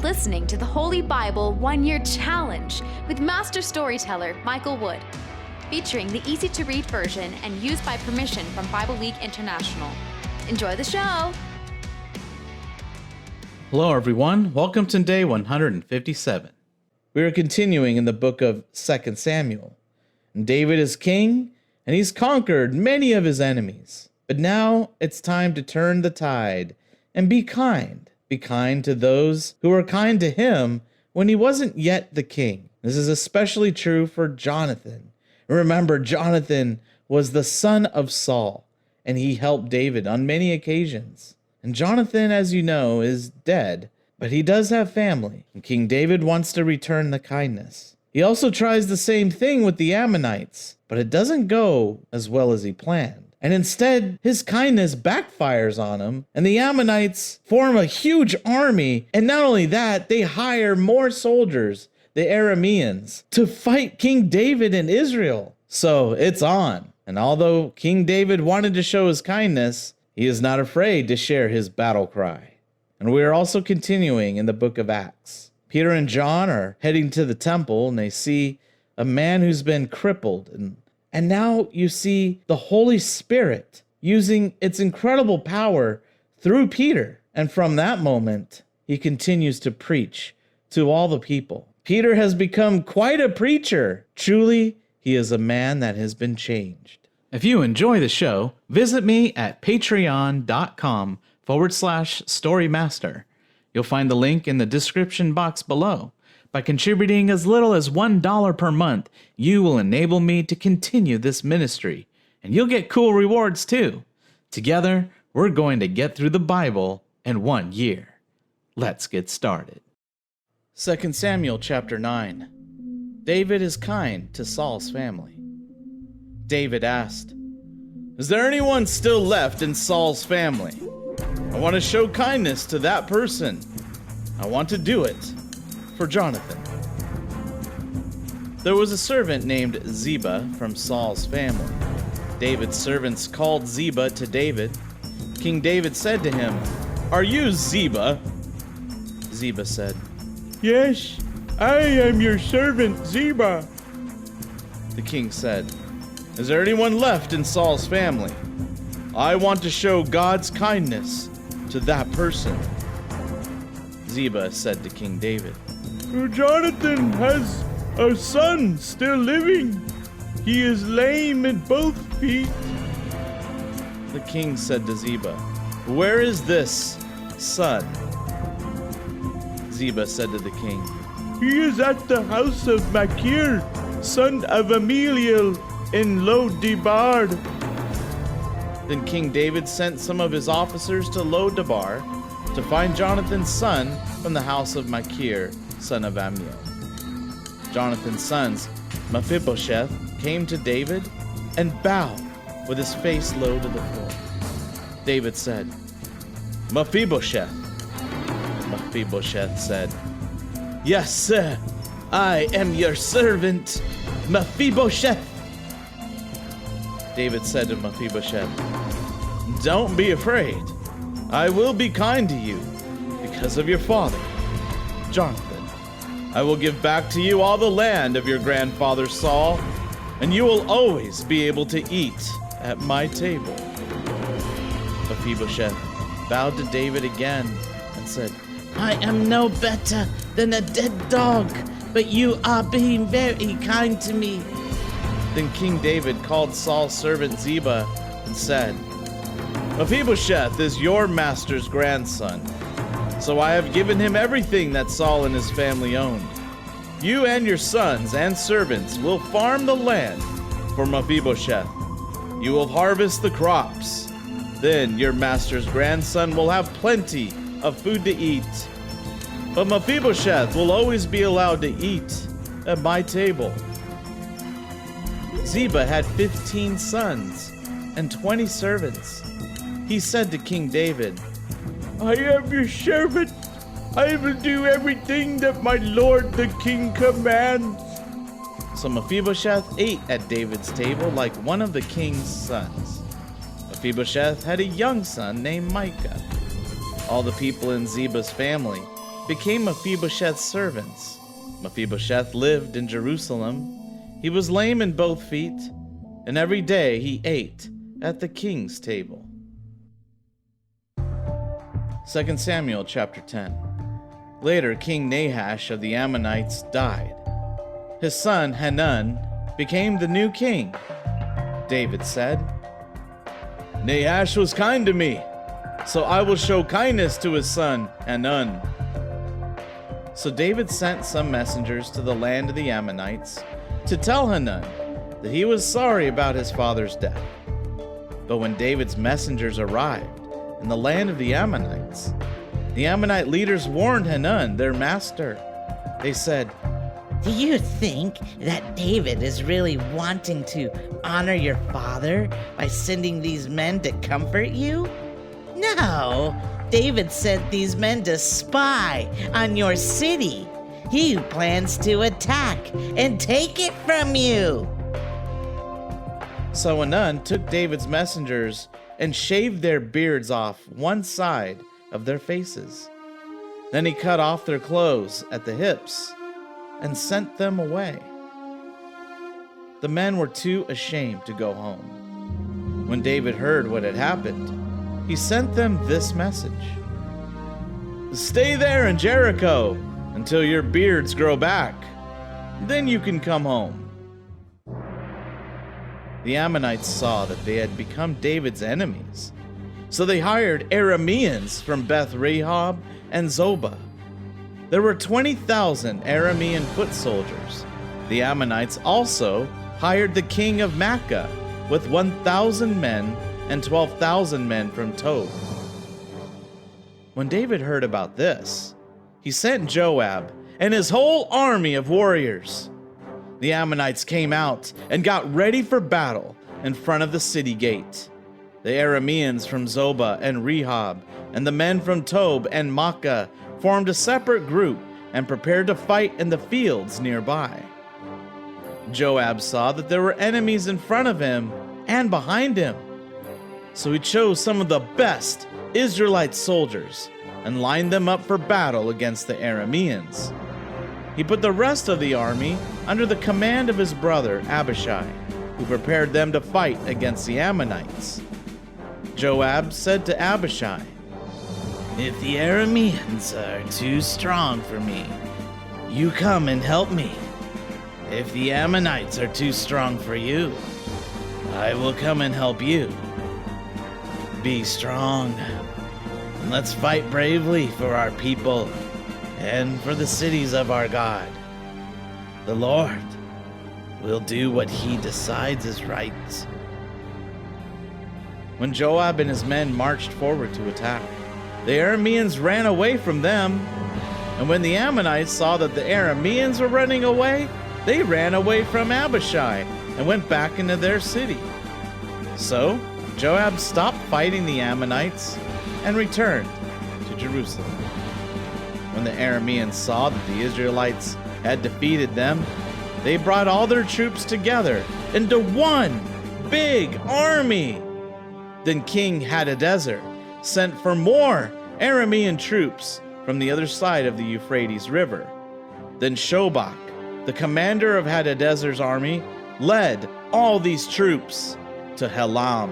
listening to the Holy Bible 1-Year Challenge with Master Storyteller Michael Wood, featuring the easy-to-read version and used by permission from Bible League International. Enjoy the show! Hello everyone, welcome to day 157. We are continuing in the book of 2 Samuel. And David is king, and he's conquered many of his enemies. But now it's time to turn the tide and be kind. Be kind to those who were kind to him when he wasn't yet the king. This is especially true for Jonathan. Remember, Jonathan was the son of Saul, and he helped David on many occasions. And Jonathan, as you know, is dead, but he does have family, and King David wants to return the kindness. He also tries the same thing with the Ammonites, but it doesn't go as well as he planned. And instead, his kindness backfires on him, and the Ammonites form a huge army, and not only that, they hire more soldiers, the Arameans, to fight King David in Israel. So it's on. And although King David wanted to show his kindness, he is not afraid to share his battle cry. And we are also continuing in the book of Acts. Peter and John are heading to the temple, and they see a man who's been crippled, and now you see the Holy Spirit using its incredible power through Peter. And from that moment, he continues to preach to all the people. Peter has become quite a preacher. Truly, he is a man that has been changed. If you enjoy the show, visit me at patreon.com/storymaster. You'll find the link in the description box below. By contributing as little as $1 per month, you will enable me to continue this ministry, and you'll get cool rewards too. Together, we're going to get through the Bible in 1 year. Let's get started. 2 Samuel chapter 9. David is kind to Saul's family. David asked, "Is there anyone still left in Saul's family? I want to show kindness to that person. I want to do it for Jonathan." There was a servant named Ziba from Saul's family. David's servants called Ziba to David. King David said to him, "Are you Ziba?" Ziba said, "Yes, I am your servant Ziba." The king said, "Is there anyone left in Saul's family? I want to show God's kindness to that person." Ziba said to King David, "Jonathan has a son still living. He is lame in both feet." The king said to Ziba, "Where is this son?" Ziba said to the king, "He is at the house of Machir, son of Ameliel, in Lo-debar." Then King David sent some of his officers to Lo-debar to find Jonathan's son from the house of Machir, son of Ammiel. Jonathan's sons, Mephibosheth, came to David and bowed with his face low to the floor. David said, "Mephibosheth." Mephibosheth said, "Yes, sir, I am your servant, Mephibosheth." David said to Mephibosheth, "Don't be afraid. I will be kind to you because of your father, Jonathan. I will give back to you all the land of your grandfather Saul, and you will always be able to eat at my table." Mephibosheth bowed to David again and said, "I am no better than a dead dog, but you are being very kind to me." Then King David called Saul's servant Ziba and said, "Mephibosheth is your master's grandson, so I have given him everything that Saul and his family owned. You and your sons and servants will farm the land for Mephibosheth. You will harvest the crops. Then your master's grandson will have plenty of food to eat. But Mephibosheth will always be allowed to eat at my table." Ziba had 15 sons and 20 servants. He said to King David, "I am your servant. I will do everything that my lord the king commands." So Mephibosheth ate at David's table like one of the king's sons. Mephibosheth had a young son named Micah. All the people in Ziba's family became Mephibosheth's servants. Mephibosheth lived in Jerusalem. He was lame in both feet, and every day he ate at the king's table. 2 Samuel chapter 10. Later, King Nahash of the Ammonites died. His son Hanun became the new king. David said, "Nahash was kind to me, so I will show kindness to his son Hanun." So David sent some messengers to the land of the Ammonites to tell Hanun that he was sorry about his father's death. But when David's messengers arrived in the land of the Ammonites, the Ammonite leaders warned Hanun, their master. They said, Do you think that David is really wanting to honor your father by sending these men to comfort you? No, David sent these men to spy on your city. He plans to attack and take it from you. So Hanun took David's messengers and shaved their beards off one side of their faces. Then he cut off their clothes at the hips and sent them away. The men were too ashamed to go home. When David heard what had happened, he sent them this message: "Stay there in Jericho until your beards grow back. Then you can come home." The Ammonites saw that they had become David's enemies, so they hired Arameans from Beth Rehob and Zobah. There were 20,000 Aramean foot soldiers. The Ammonites also hired the king of Makkah with 1,000 men and 12,000 men from Tob. When David heard about this, he sent Joab and his whole army of warriors. The Ammonites came out and got ready for battle in front of the city gate. The Arameans from Zobah and Rehob and the men from Tob and Makkah formed a separate group and prepared to fight in the fields nearby. Joab saw that there were enemies in front of him and behind him. So he chose some of the best Israelite soldiers and lined them up for battle against the Arameans. He put the rest of the army under the command of his brother Abishai, who prepared them to fight against the Ammonites. Joab said to Abishai, "If the Arameans are too strong for me, you come and help me. If the Ammonites are too strong for you, I will come and help you. Be strong, and let's fight bravely for our people and for the cities of our God. The Lord will do what he decides is right." When Joab and his men marched forward to attack, the Arameans ran away from them. And when the Ammonites saw that the Arameans were running away, they ran away from Abishai and went back into their city. So Joab stopped fighting the Ammonites and returned to Jerusalem. When the Arameans saw that the Israelites had defeated them, they brought all their troops together into one big army. Then King Hadadezer sent for more Aramean troops from the other side of the Euphrates River. Then Shobach, the commander of Hadadezer's army, led all these troops to Helam.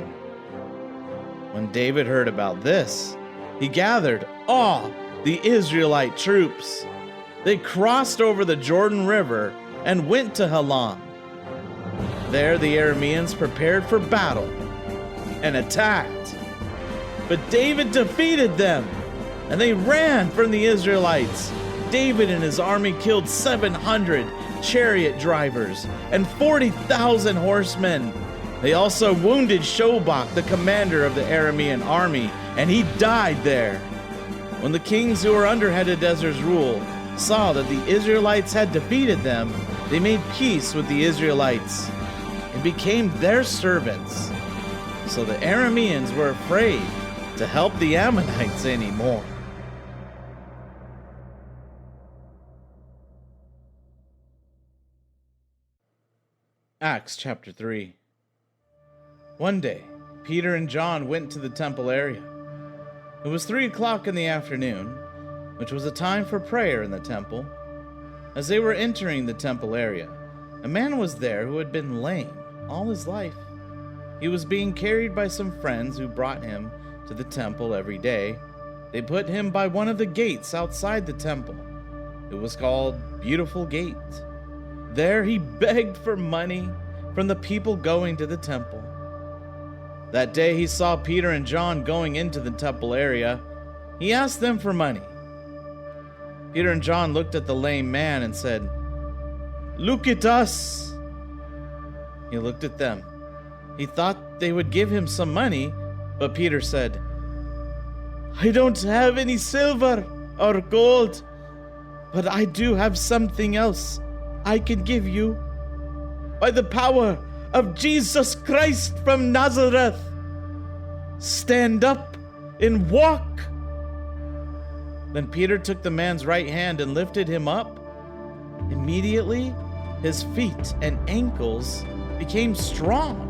When David heard about this, he gathered all the Israelite troops. They crossed over the Jordan River and went to Helam. There the Arameans prepared for battle and attacked. But David defeated them, and they ran from the Israelites. David and his army killed 700 chariot drivers and 40,000 horsemen. They also wounded Shobach, the commander of the Aramean army, and he died there. When the kings who were under Hadadezer's rule saw that the Israelites had defeated them, they made peace with the Israelites and became their servants. So the Arameans were afraid to help the Ammonites anymore. Acts chapter 3. One day, Peter and John went to the temple area. It was 3 o'clock in the afternoon, which was a time for prayer in the temple. As they were entering the temple area, a man was there who had been lame all his life. He was being carried by some friends who brought him to the temple every day. They put him by one of the gates outside the temple. It was called Beautiful Gate. There he begged for money from the people going to the temple. That day he saw Peter and John going into the temple area. He asked them for money. Peter and John looked at the lame man and said, "Look at us." He looked at them. He thought they would give him some money, but Peter said, "I don't have any silver or gold, but I do have something else I can give you. By the power of Jesus Christ from Nazareth, stand up and walk." Then Peter took the man's right hand and lifted him up. Immediately, his feet and ankles became strong.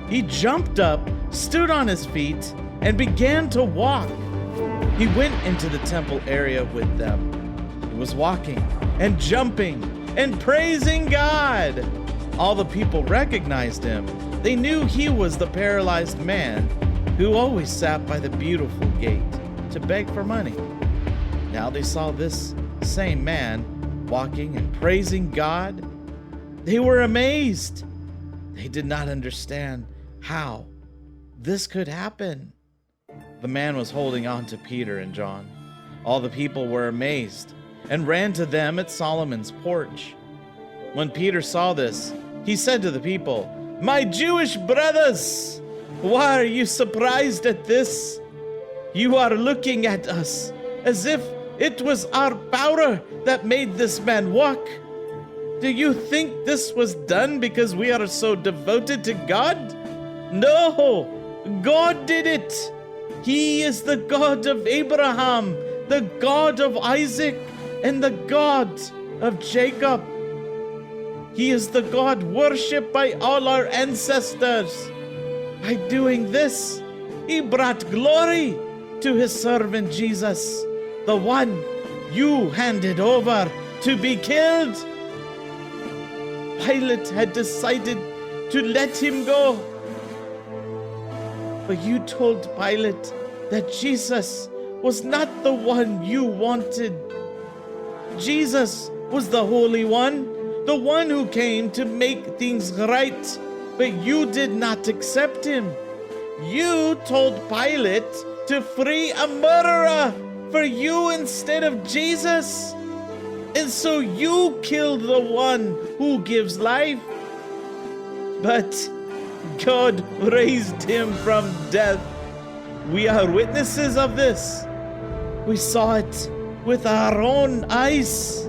He jumped up, stood on his feet, and began to walk. He went into the temple area with them. He was walking and jumping and praising God. All the people recognized him. They knew he was the paralyzed man who always sat by the beautiful gate to beg for money. Now they saw this same man walking and praising God. They were amazed. They did not understand how this could happen. The man was holding on to Peter and John. All the people were amazed and ran to them at Solomon's porch. When Peter saw this, he said to the people, "My Jewish brothers, why are you surprised at this? You are looking at us as if it was our power that made this man walk. Do you think this was done because we are so devoted to God? No, God did it. He is the God of Abraham, the God of Isaac, and the God of Jacob. He is the God worshipped by all our ancestors. By doing this, he brought glory to his servant Jesus, the one you handed over to be killed." Pilate had decided to let him go. But you told Pilate that Jesus was not the one you wanted. Jesus was the Holy One, the one who came to make things right, but you did not accept him. You told Pilate to free a murderer for you instead of Jesus. And so you killed the one who gives life. But God raised him from death. We are witnesses of this. We saw it with our own eyes.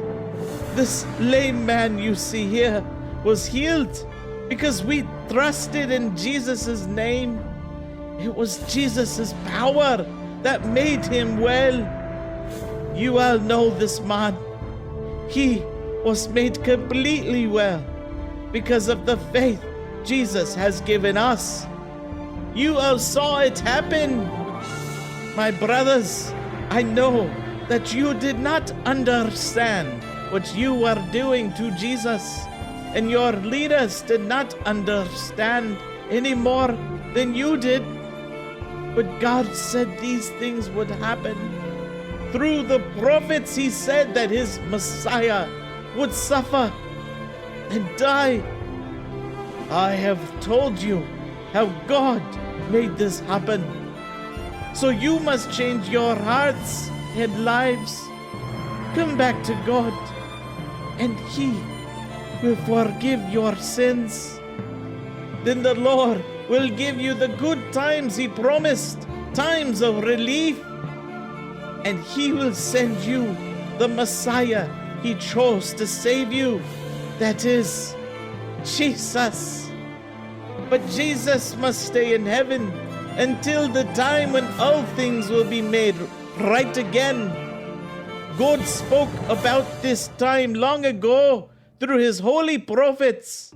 This lame man you see here was healed because we trusted in Jesus' name. It was Jesus' power that made him well. You all know this man. He was made completely well because of the faith Jesus has given us. You all saw it happen. My brothers, I know that you did not understand what you were doing to Jesus, and your leaders did not understand any more than you did. But God said these things would happen. Through the prophets, he said that his Messiah would suffer and die. I have told you how God made this happen. So you must change your hearts and lives. Come back to God, and he will forgive your sins. Then the Lord will give you the good times he promised, times of relief. And he will send you the Messiah he chose to save you. That is Jesus. But Jesus must stay in heaven until the time when all things will be made right again. God spoke about this time long ago through his holy prophets.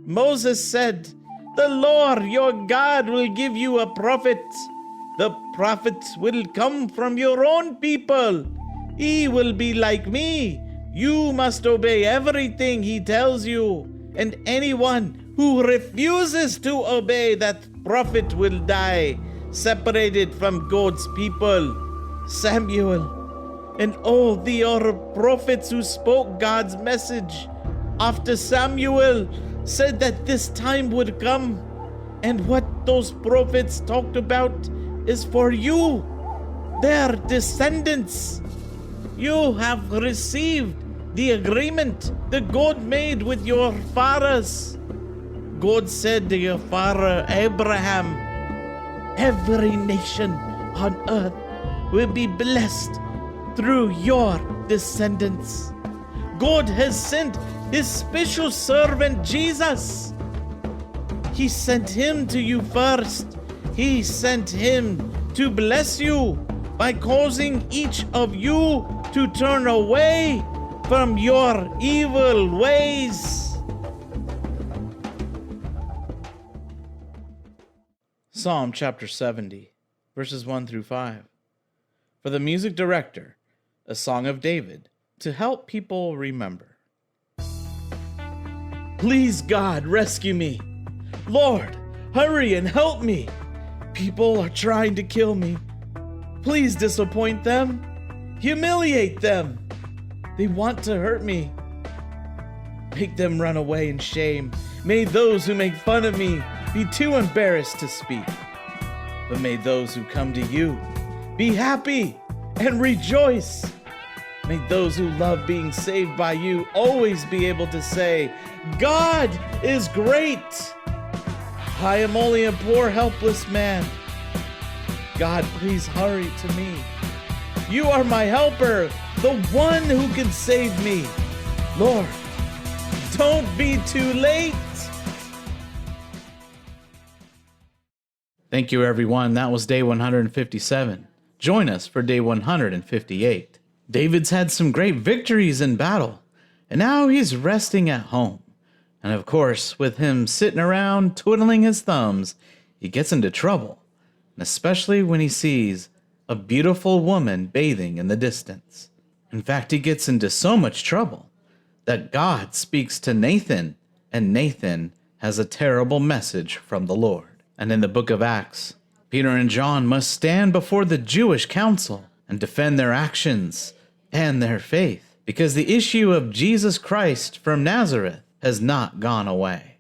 Moses said, "The Lord your God will give you a prophet. The prophet will come from your own people, he will be like me. You must obey everything he tells you, and anyone who refuses to obey that prophet will die, separated from God's people. Samuel and all the other prophets who spoke God's message after Samuel said that this time would come, and what those prophets talked about is for you, their descendants. You have received the agreement that God made with your fathers. God said to your father Abraham, every nation on earth will be blessed through your descendants. God has sent his special servant Jesus. He sent him to you first. He sent him to bless you by causing each of you to turn away from your evil ways. Psalm chapter 70, verses 1 through 5. For the music director, a song of David, to help people remember. Please, God, rescue me. Lord, hurry and help me. People are trying to kill me. Please disappoint them. Humiliate them. They want to hurt me. Make them run away in shame. May those who make fun of me be too embarrassed to speak. But may those who come to you be happy and rejoice. May those who love being saved by you always be able to say, God is great. I am only a poor, helpless man. God, please hurry to me. You are my helper, the one who can save me. Lord, don't be too late. Thank you, everyone. That was day 157. Join us for day 158. David's had some great victories in battle, and now he's resting at home. And of course, with him sitting around twiddling his thumbs, he gets into trouble, and especially when he sees a beautiful woman bathing in the distance. In fact, he gets into so much trouble that God speaks to Nathan, and Nathan has a terrible message from the Lord. And in the book of Acts, Peter and John must stand before the Jewish council and defend their actions and their faith, because the issue of Jesus Christ from Nazareth has not gone away.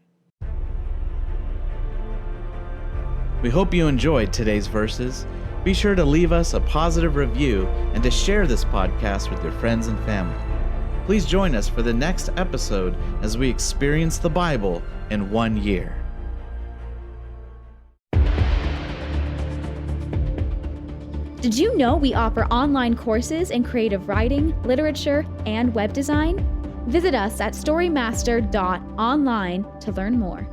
We hope you enjoyed today's verses. Be sure to leave us a positive review and to share this podcast with your friends and family. Please join us for the next episode as we experience the Bible in 1 year. Did you know we offer online courses in creative writing, literature, and web design? Visit us at storymaster.online to learn more.